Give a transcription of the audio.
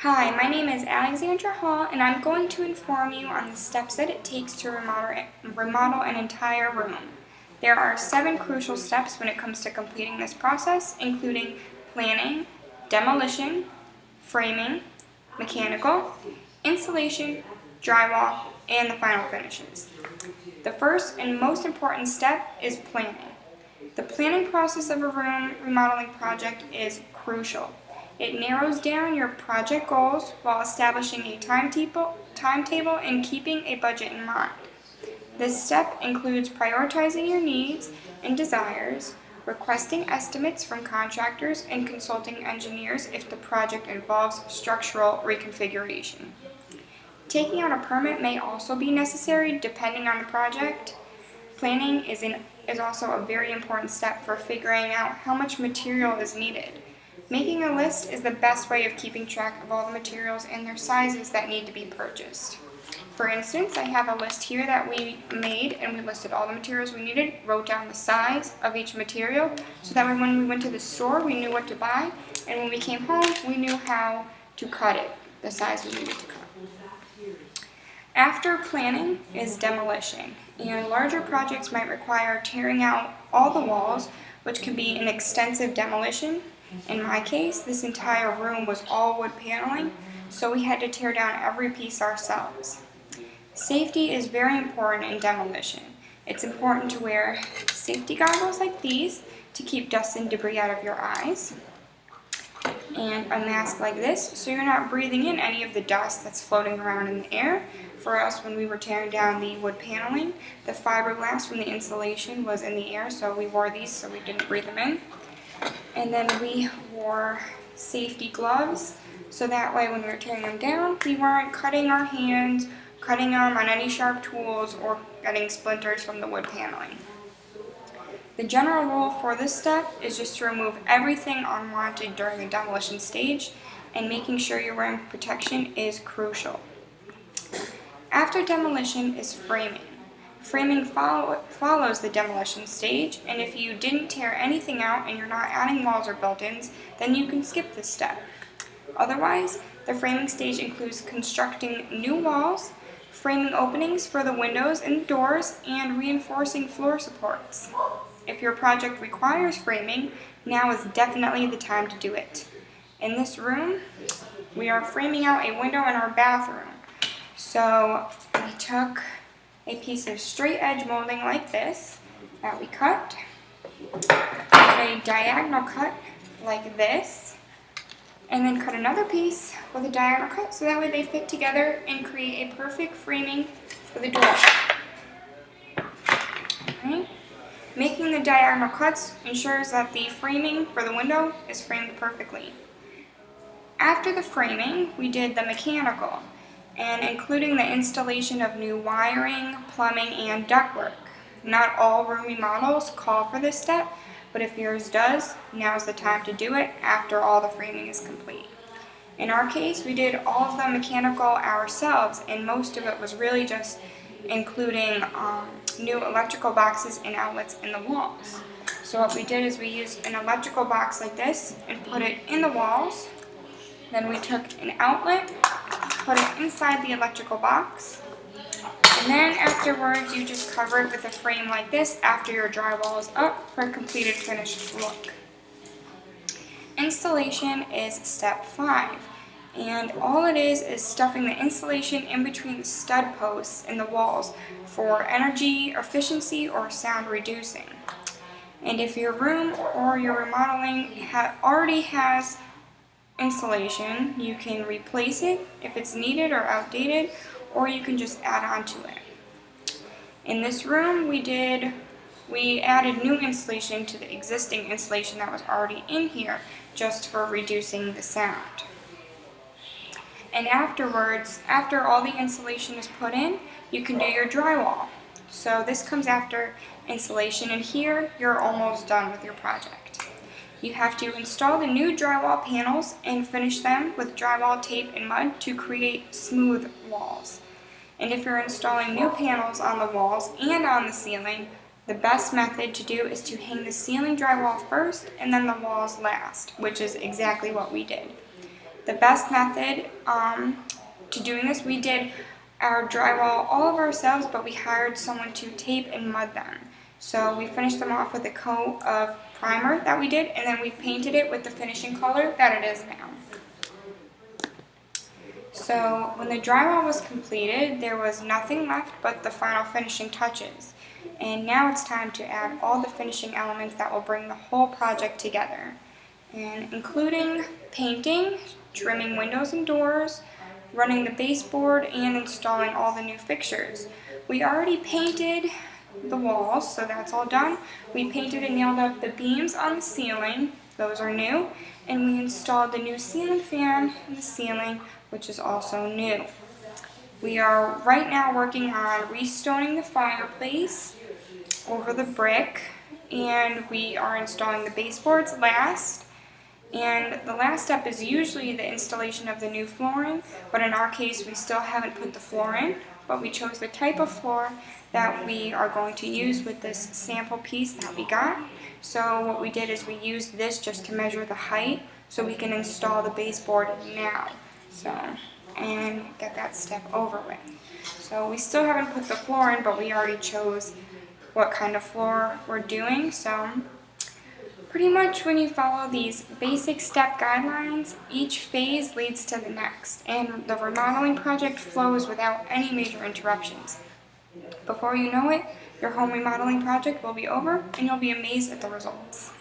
Hi, my name is Alexandra Hall, and I'm going to inform you on the steps that it takes to remodel an entire room. There are 7 crucial steps when it comes to completing this process, including planning, demolition, framing, mechanical, insulation, drywall, and the final finishes. The first and most important step is planning. The planning process of a room remodeling project is crucial. It narrows down your project goals while establishing a timetable and keeping a budget in mind. This step includes prioritizing your needs and desires, requesting estimates from contractors, and consulting engineers if the project involves structural reconfiguration. Taking out a permit may also be necessary depending on the project. Planning is also a very important step for figuring out how much material is needed. Making a list is the best way of keeping track of all the materials and their sizes that need to be purchased. For instance, I have a list here that we made, and we listed all the materials we needed, wrote down the size of each material, so that when we went to the store, we knew what to buy, and when we came home, we knew how to cut it, the size we needed to cut. After planning is demolition, and larger projects might require tearing out all the walls, which can be an extensive demolition. In my case, this entire room was all wood paneling, so we had to tear down every piece ourselves. Safety is very important in demolition. It's important to wear safety goggles like these to keep dust and debris out of your eyes, and a mask like this so you're not breathing in any of the dust that's floating around in the air. For us, when we were tearing down the wood paneling, the fiberglass from the insulation was in the air, so we wore these so we didn't breathe them in. And then we wore safety gloves, so that way when we were tearing them down, we weren't cutting our hands, cutting them on any sharp tools, or getting splinters from the wood paneling. The general rule for this step is just to remove everything unwanted during the demolition stage, and making sure you're wearing protection is crucial. After demolition is framing. Framing follows the demolition stage, and if you didn't tear anything out and you're not adding walls or built-ins, then you can skip this step. Otherwise, the framing stage includes constructing new walls, framing openings for the windows and doors, and reinforcing floor supports. If your project requires framing, now is definitely the time to do it. In this room, we are framing out a window in our bathroom. So we took a piece of straight edge molding like this that we cut, a diagonal cut like this, and then cut another piece with a diagonal cut so that way they fit together and create a perfect framing for the door. Okay. Making the diagonal cuts ensures that the framing for the window is framed perfectly. After the framing, we did the mechanical, and including the installation of new wiring, plumbing, and ductwork. Not all room remodels call for this step, but if yours does, now's the time to do it after all the framing is complete. In our case, we did all of the mechanical ourselves, and most of it was really just including new electrical boxes and outlets in the walls. So what we did is we used an electrical box like this and put it in the walls. Then we took an outlet, put it inside the electrical box, and then afterwards you just cover it with a frame like this after your drywall is up for a completed finished look. Installation is step 5, and all it is stuffing the insulation in between the stud posts in the walls for energy efficiency or sound reducing. And if your room or your remodeling already has insulation, you can replace it if it's needed or outdated, or you can just add on to it. In this room, we added new insulation to the existing insulation that was already in here, just for reducing the sound. And afterwards, after all the insulation is put in, you can do your drywall. So this comes after insulation, and here you're almost done with your project. You have to install the new drywall panels and finish them with drywall tape and mud to create smooth walls. And if you're installing new panels on the walls and on the ceiling, the best method to do is to hang the ceiling drywall first and then the walls last, which is exactly what we did. The best method to doing this, we did our drywall all of ourselves, but we hired someone to tape and mud them. So we finished them off with a coat of primer that we did, and then we painted it with the finishing color that it is now. So when the drywall was completed, there was nothing left but the final finishing touches. And now it's time to add all the finishing elements that will bring the whole project together, and including painting, trimming windows and doors, running the baseboard, and installing all the new fixtures. We already painted the walls, so that's all done. We painted and nailed up the beams on the ceiling, those are new, and we installed the new ceiling fan in the ceiling, which is also new. We are right now working on restoning the fireplace over the brick, and we are installing the baseboards last. And the last step is usually the installation of the new flooring, but in our case we still haven't put the floor in, but we chose the type of floor that we are going to use with this sample piece that we got. So what we did is we used this just to measure the height so we can install the baseboard now. And get that step over with. So we still haven't put the floor in, but we already chose what kind of floor we're doing. So pretty much when you follow these basic step guidelines, each phase leads to the next, and the remodeling project flows without any major interruptions. Before you know it, your home remodeling project will be over, and you'll be amazed at the results.